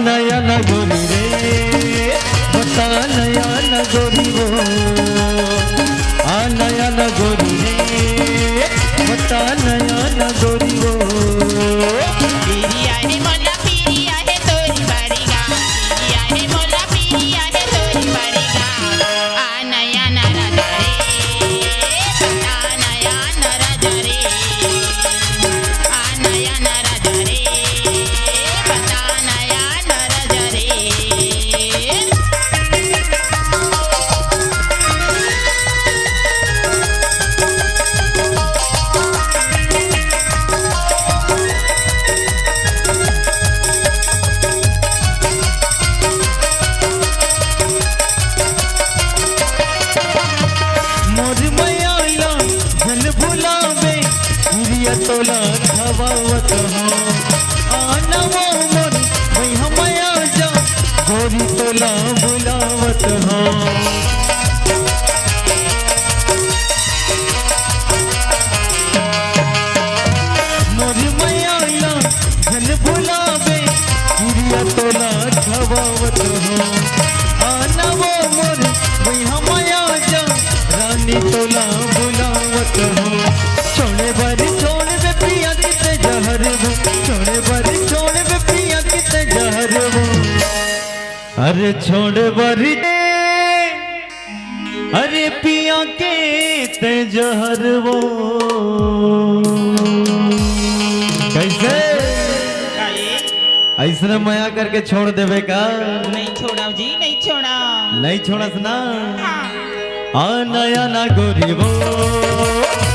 नया न गोरी रे बता नया न गोरी वो नया न गोरी रे बता नया न गोरी वो तोला खवावत हो आना वो मन वही हमया जा गोरी तोला बुलावत हो मोर मैया ला धन बुलावे गुरिया तोला खवावत हो आना वो मोर वही हमया जा रानी तोला बुलावत हो छोड़े बारी छोड़ वे पिया किते जहर वो छोड़े बारी छोड़ वे पिया किते जहर वो अरे छोड़ बारी अरे पिया के ते जहर वो कैसे ऐसा माया करके छोड़ देवे का नहीं छोड़ा जी नहीं छोड़ा नहीं छोड़स ना आ नया ना गोरी वो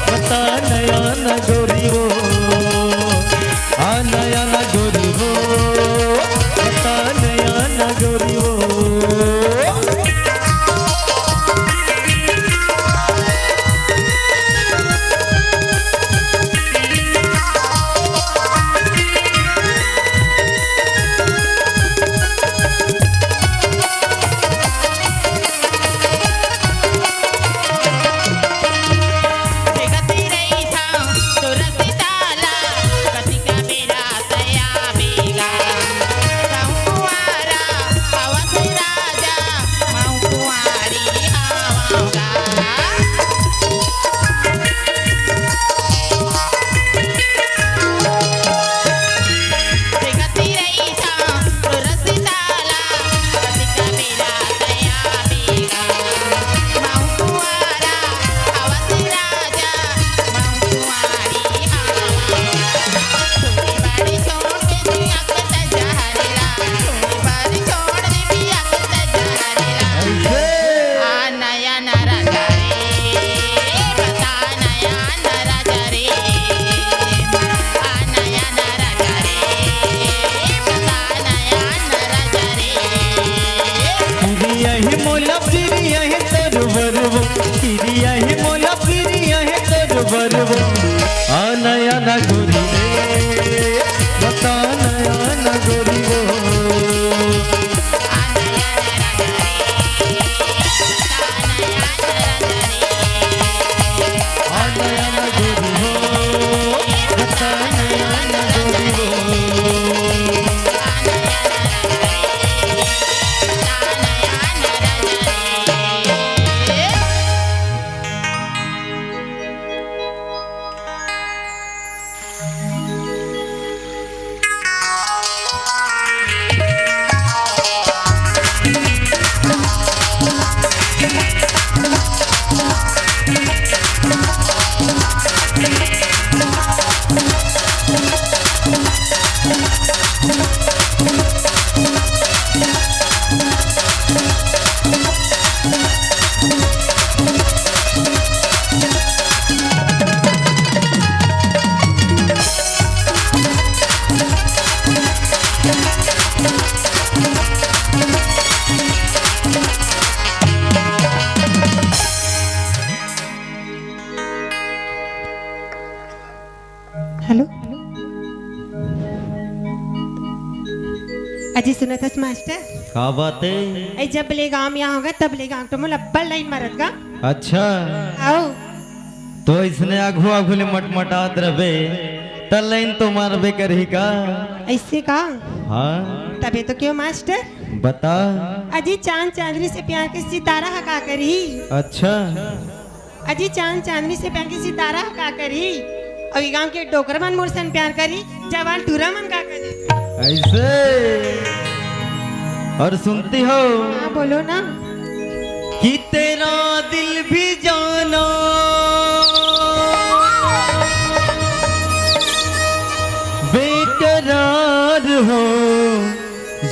बता नया ना गोरी वो आ नया ना गोरी वो बता नया ना गोरी वो ना गोरी रे बता नया ना गोरी वो आ नया ना गोरी हो बता नया ना गोरी वो हेलो अजी सुनतस मास्टर का बात है ऐ जब ले गांव में यहाँ होगा तब ले गांव तो मोला अब्बल लाइन मारत गा अच्छा आओ तो इसने आघू आघू ले मटमटात रहे त लाइन तो मारबे करही का ऐसे का हाँ तबे तो क्यों मास्टर बता अजी चांद चांदनी से प्यार के सितारा हका करी अच्छा अजी चांद चांदनी से प्यार के सितारा हका करी और गांव के डोकरमन मुरसन प्यार करी जवान टूरामन का करी ऐसे और सुनती हो हाँ बोलो ना कि तेरा दिल भी जाना बेकरार हो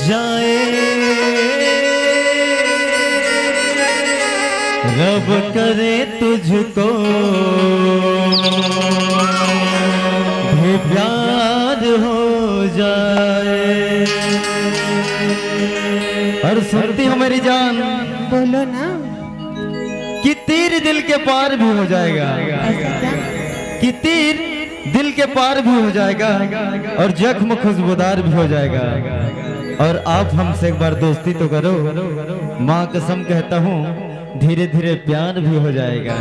जाए रब करे तुझको भी प्यार हो जाए और सुनती हो मेरी जान बोलो ना कि तीर दिल के पार भी हो जाएगा ऐसा क्या कि तीर दिल के पार भी हो जाएगा और जख्म खुशबूदार भी हो जाएगा और आप हमसे एक बार दोस्ती तो करो माँ कसम कहता हूँ धीरे धीरे प्यार भी हो जाएगा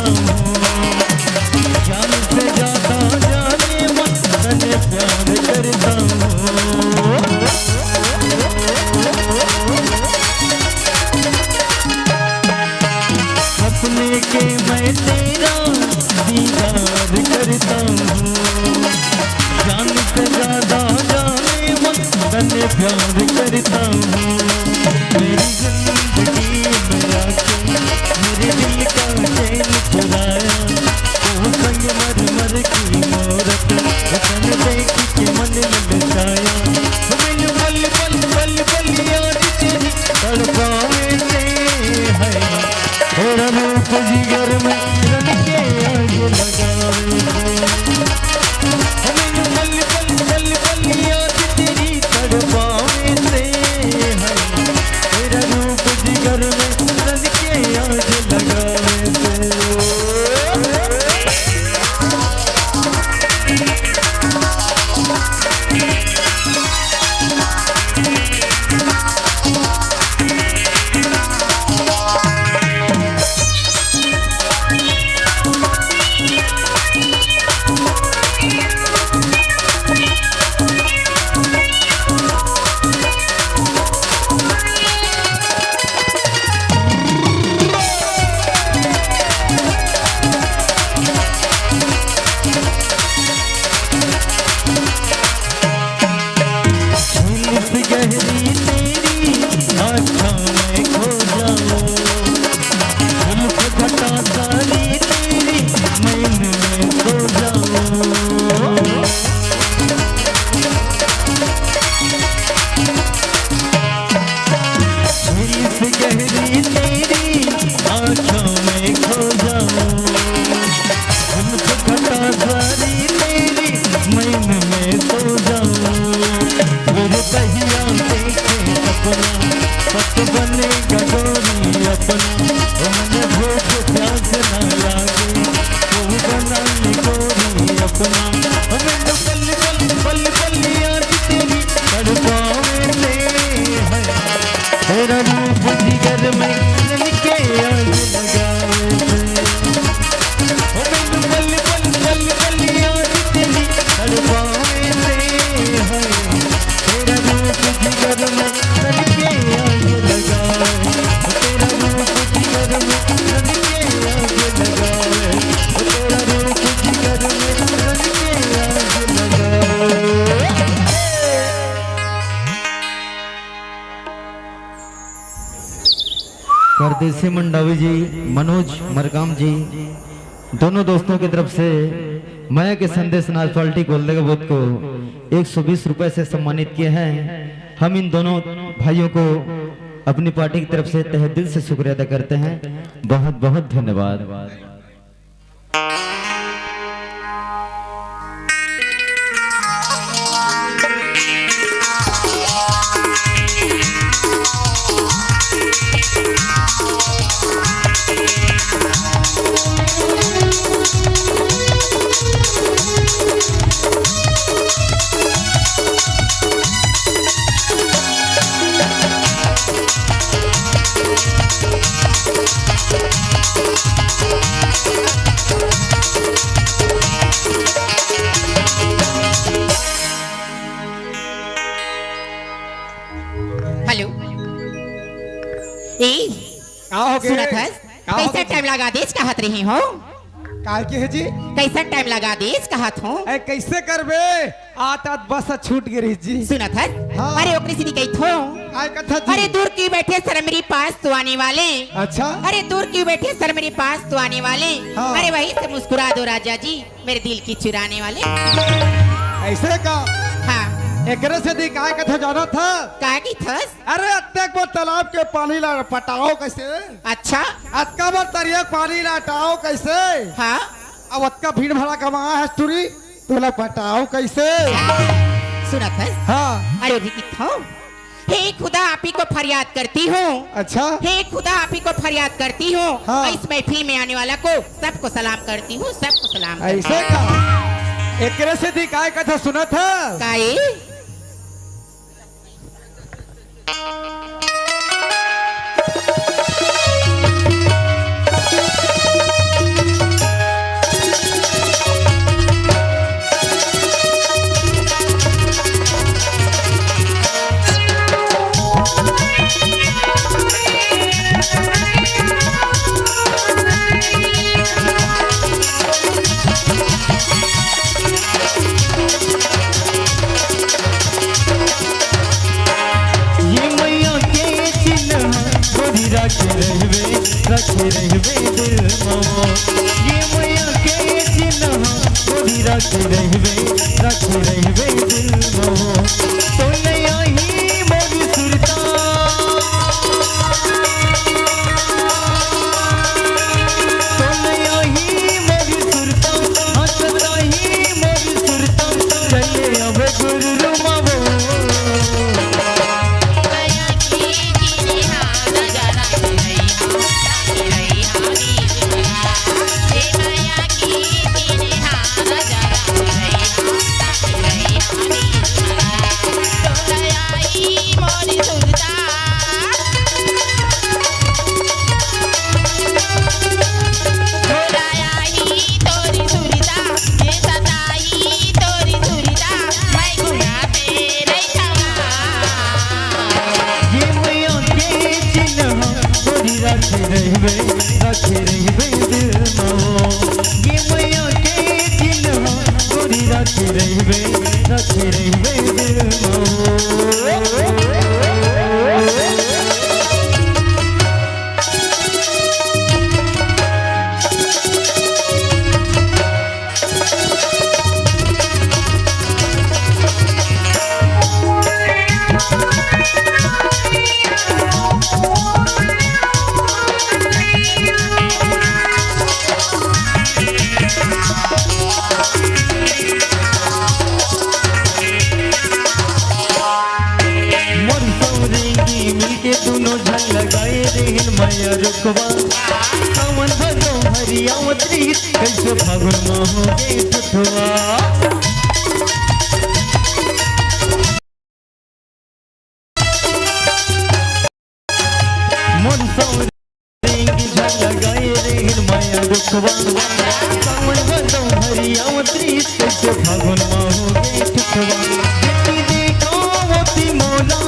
हूँ जान से ज्यादा जाने मन तने प्यार करता हूँ अपने के मैं तेरा दीदार करता हूँ जान से ज्यादा जाने मन तने प्यार करता हूँ मेरी जिंदगी में आके मेरे दिल का चैन चुराया वो संग मर मर की मूरत वतन देख के मन ललचाया मैंने पल पल पल पल याद तेरी तड़पावे से है तेरा रूप जिगर में रन के आग लगावे से मैंने पल पल पल पल याद तेरी तड़पावे से है तेरा रूप जिगर में रन के आग लगावे से झील से गहरी तेरी आँखों में खो जाऊं जुल्फ घटा सारी तेरी मैंने में खो जाऊं झील से गहरी तेरी आँखों में खो जाऊं जुल्फ घटा सारी तेरी मैंने में खो जाऊं मेरे बहिया देखे अपना पत बनेगा डोरी अपना मन भूख प्यास न लागे तू बना ले गोरी अपना मैंने पल पल पल पल याद तेरी तड़पावे से है तेरा रूप जिगर में रन के आग लगावे से मैंने पल पल पल पल याद तेरी तड़पावे से है तेरा रूप जिगर में रन के आग लगावे तेरा रूप जिगर में रन के आग लगावे तेरा रूप जिगर में रन के आग लगावे परदेसी मंडावी जी मनोज मरकाम जी दोनों दोस्तों की तरफ से माया के संदेश नाच पार्टी गोल्डे का बोध को 120 रुपए से सम्मानित किए हैं। हम इन दोनों भाइयों को अपनी पार्टी की तरफ से तहे दिल से शुक्रिया अदा करते हैं। बहुत बहुत धन्यवाद। हेलो ए का हो गए? सुनत है का हो कैसा गए? टाइम लगा देश कहत रही हो काल के है जी कैसा टाइम लगा देश कहत हो ए कैसे करबे आता बस छूट गिरी जी सुनत है हाँ। अरे ओकरे सीधी कही थो काय कथा जी अरे दूर क्यों बैठे सर मेरे पास तो आने वाले अच्छा अरे दूर क्यों बैठे सर मेरे पास तो आने वाले हाँ। अरे वही से मुस्कुरा दो राजा जी मेरे दिल की चुराने वाले ऐसे का हाँ एकरे से दी काय कथा जाना था का की थस अरे अत्ते को तालाब के पानी ला पटाओ कैसे अच्छा अतका बार तरिया पानी लाटाओ कैसे हाँ अब अतका भीड़ भड़ा कमा है टूरी तोला पटाओ कैसे सुनत है हाँ अरे भी थो हे खुदा आप ही को फरियाद करती हूँ अच्छा हे खुदा आप ही को फरियाद करती हूँ हाँ। इस महफिल में आने वाला को सबको सलाम करती हूँ सबको सलाम करती ऐसे का एकरे से दी काय कथा सुना था काई रखे रहबे दिल मो तो ले आई मोरी सुरता तो ले आई मोरी सुरता हंसता ही मोरी सुरता चले अब गुरु मावो रखे रहबे दिल मो ये मैया के चिन्ह गोरी रखे रहबे दिल मो मिलके दोनों झल लगाए रेहिन मैया रुकवा सावन भदो हरिया मतरी कैसे फागुन में हो गए ठुठुआ मन सौरेंगी झल लगाए रेहिन मैया रुकवा सावन भदो हरिया मतरी कैसे फागुन में हो गए ठुठुआ बेटी देखो मोती मोला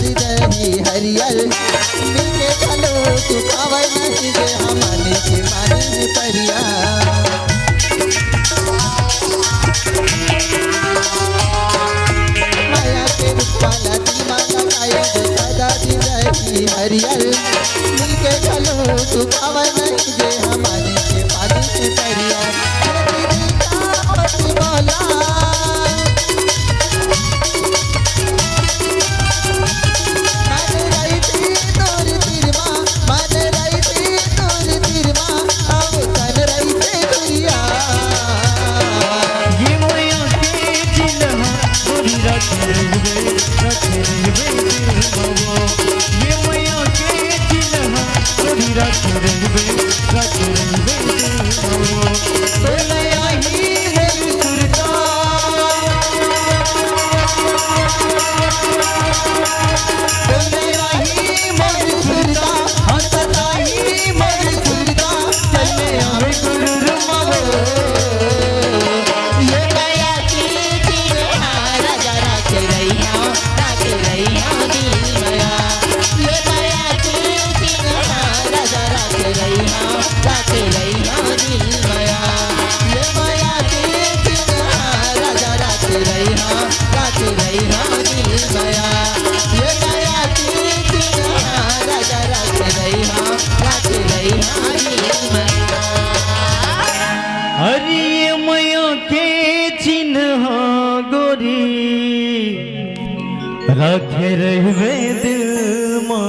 हरियर मिलके चलो तू पावे नहीं गे हमने के मानी परिया माया के रूपाला दीवाना गाए दादा दी रही हरियर मिलके चलो तू पावे नहीं गे हमने के पानी परिया हरि मैया के चिन्ह गोरी रखे रहबे दिल मो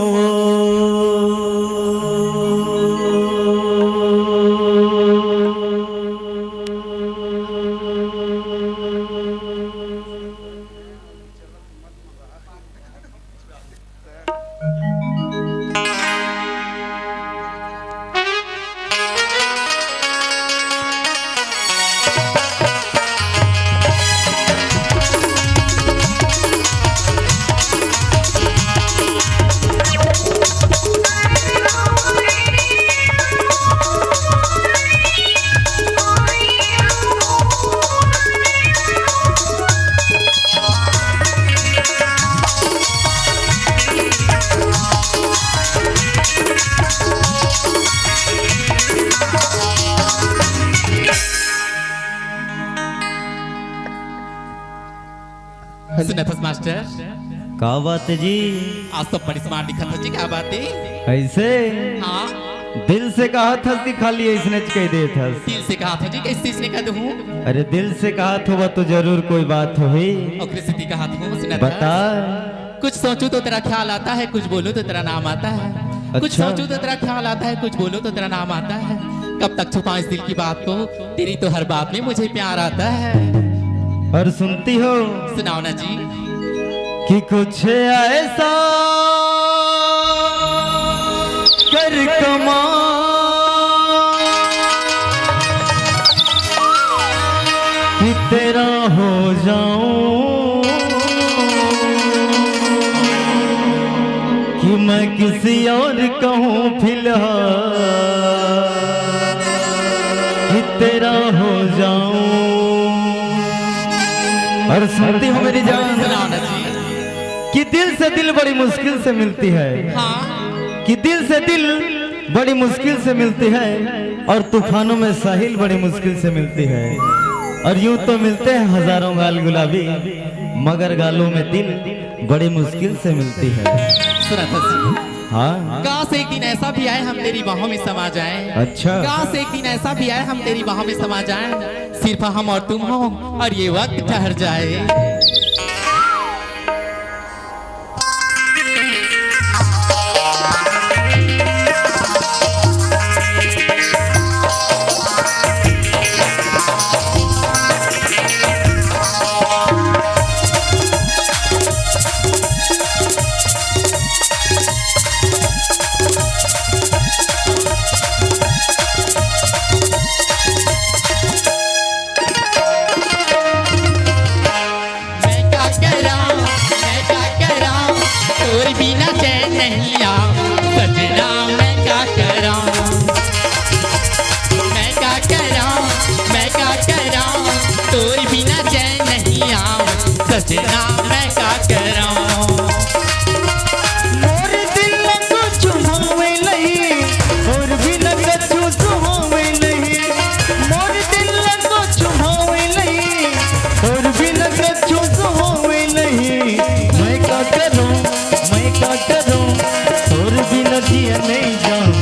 सुना था मास्टर, का बात है जी? आज तो बड़ी स्मार्ट दिखा था जी, क्या बात है? ऐसे हाँ, दिल से कहा था कि खाली ऐसने कह दे था? दिल से कहा था जी, किस चीज ने कहा दूँ? अरे दिल से कहा था तो जरूर कोई बात हुई। और किसी ने कहा था, सुना था? बता। कुछ सोचूं तो तेरा ख्याल आता है, कुछ बोलूं तो तेरा नाम आता है। कुछ अच्छा। सोचूं तो तेरा ख्याल आता है, कुछ बोलूं तो तेरा नाम आता है। कब तक छुपाऊं इस दिल की बात को, तेरी तो हर बात में मुझे प्यार आता है। और सुनती हो सुनाओ ना जी। कि कुछ ऐसा कर कमा कि तेरा हो जाऊं, कि मैं किसी और कहूं फिलहाल कि तेरा हो जाऊं। और सुनती हो मेरी जान सुनाओ ना जी। कि दिल से दिल बड़ी मुश्किल से मिलती है, हाँ, कि दिल से दिल बड़ी मुश्किल से मिलती है, और तूफानों में साहिल बड़ी मुश्किल से मिलती है। और यूं तो मिलते हैं हजारों गाल गुलाबी, मगर गालों में दिल बड़ी मुश्किल से मिलती है। सुना था जी। हाँ काश एक दिन ऐसा भी आए हम तेरी बाहों में समा जाएं। अच्छा। काश एक दिन ऐसा भी आए हम तेरी बाहों में समा जाएं, सिर्फ हम और तुम हो और ये वक्त ठहर जाए। सजना मैं क्या कराऊं, मोर दिल को चुभावे नहीं और भी लगत सुहावे नहीं, मोर दिल को चुभावे नहीं और भी लगत सुहावे नहीं। मैं क्या करूं, मैं क्या करूं, और भी नदियां नहीं जाऊं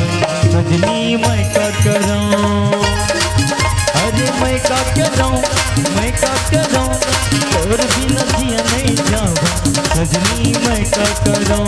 सजनी, मैं क्या करूं। अरे मैं क्या करूं, मैं क्या करूं, और भी नदियां नहीं जाऊं सजनी, मैं क्या करूं।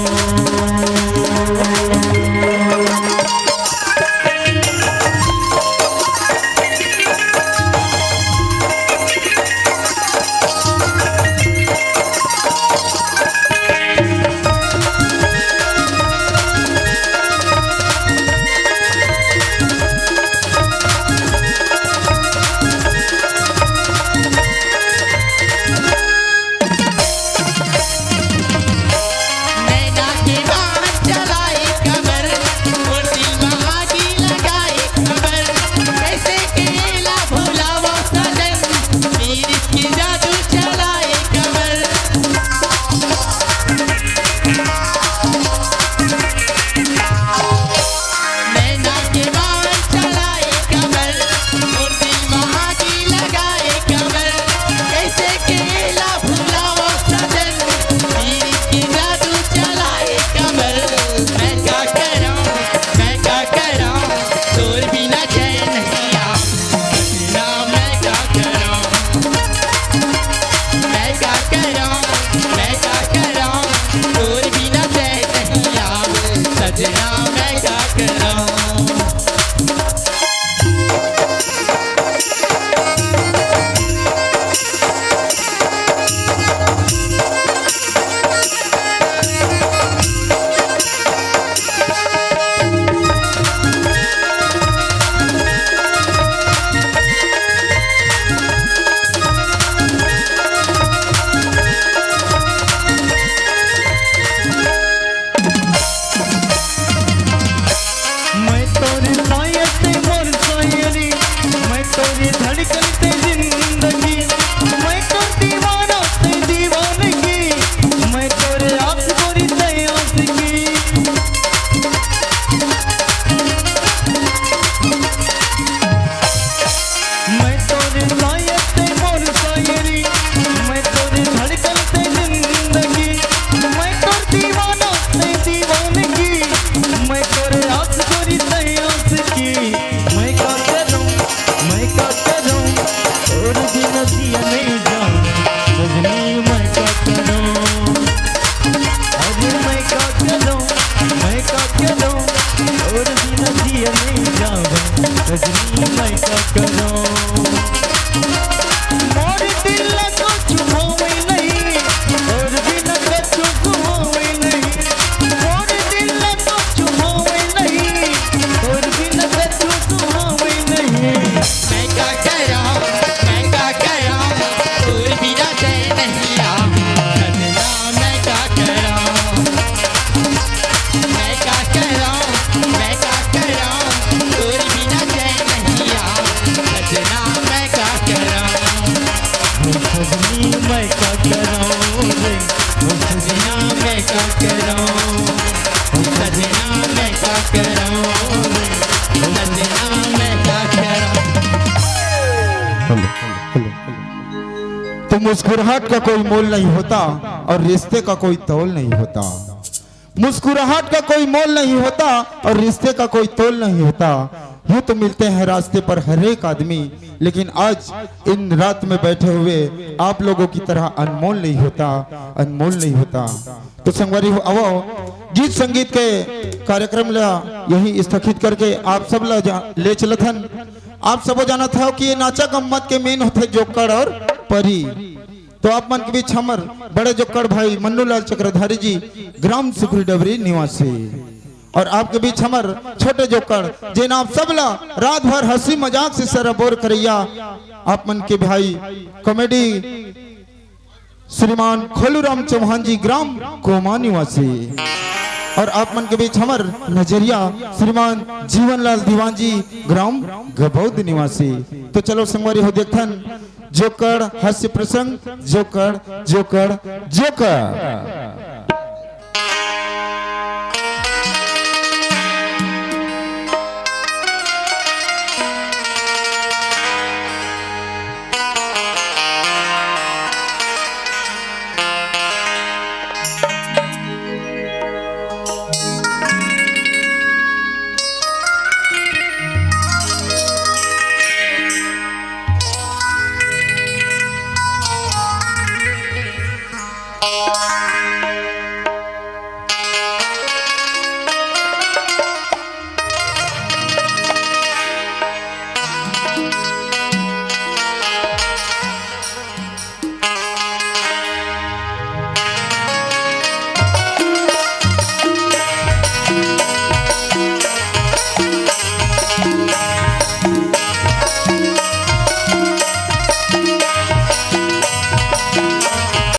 सजनी मैं का करूं मोर दिल को छुपावे नहीं और बिना कछु सुहावे नहीं मोर दिल को छुपावे नहीं और बिना कछु सुहावे नहीं मैं क्या कह रहा हूँ मैं क्या कह रहा हूँ दूर बिना चैन नहीं आ सजना मैं क्या कह रहा हूँ मैं क्या कह रहा हूँ मैं क्या कह रहा हूँ दूर बिना चैन नहीं आ सजना मैं क्या कह रहा हूँ सजनी मैं का करूं रे सजना मैं क्या कह रहा हूँ सजना मैं क्या कह रहा हूँ सजना मैं क्या कह रहा हूँ तो मुस्कुराहट का कोई मोल नहीं होता और रिश्ते का कोई तोल नहीं होता। मुस्कुराहट का कोई मोल नहीं होता और रिश्ते का कोई तोल नहीं होता। यूं तो मिलते हैं रास्ते पर हर एक आदमी, लेकिन आज इन रात में बैठे हुए आप लोगों की तरह अनमोल नहीं होता, अनमोल नहीं होता। तो संगवारी हो आवो गीत संगीत के कार्यक्रम ला यही स्थगित करके आप सब ले चलत हन। आप सबो जाना था कि ये नाचा गम्मत के मेन होते जोकड़ और परी। तो आप मन के बीच हमर बड़े जोकड़ भाई मन्नूलाल चक्रधारी जी ग्राम सुखरी डबरी निवासी और आपके बीच हमर छोटे जोकड़ जिन आप सबला रात भर हंसी मजाक से सरबोर करैया आप मन के भाई कॉमेडी श्रीमान खोलूराम चौहान जी ग्राम कोमा निवासी और आप मन के बीच हमर नजरिया श्रीमान जीवनलाल दीवान जी ग्राम गबौद निवासी। तो चलो संगवारी हो देखथन जोकड़ हास्य प्रसंग जोकड़ जोकड़ जोकड़।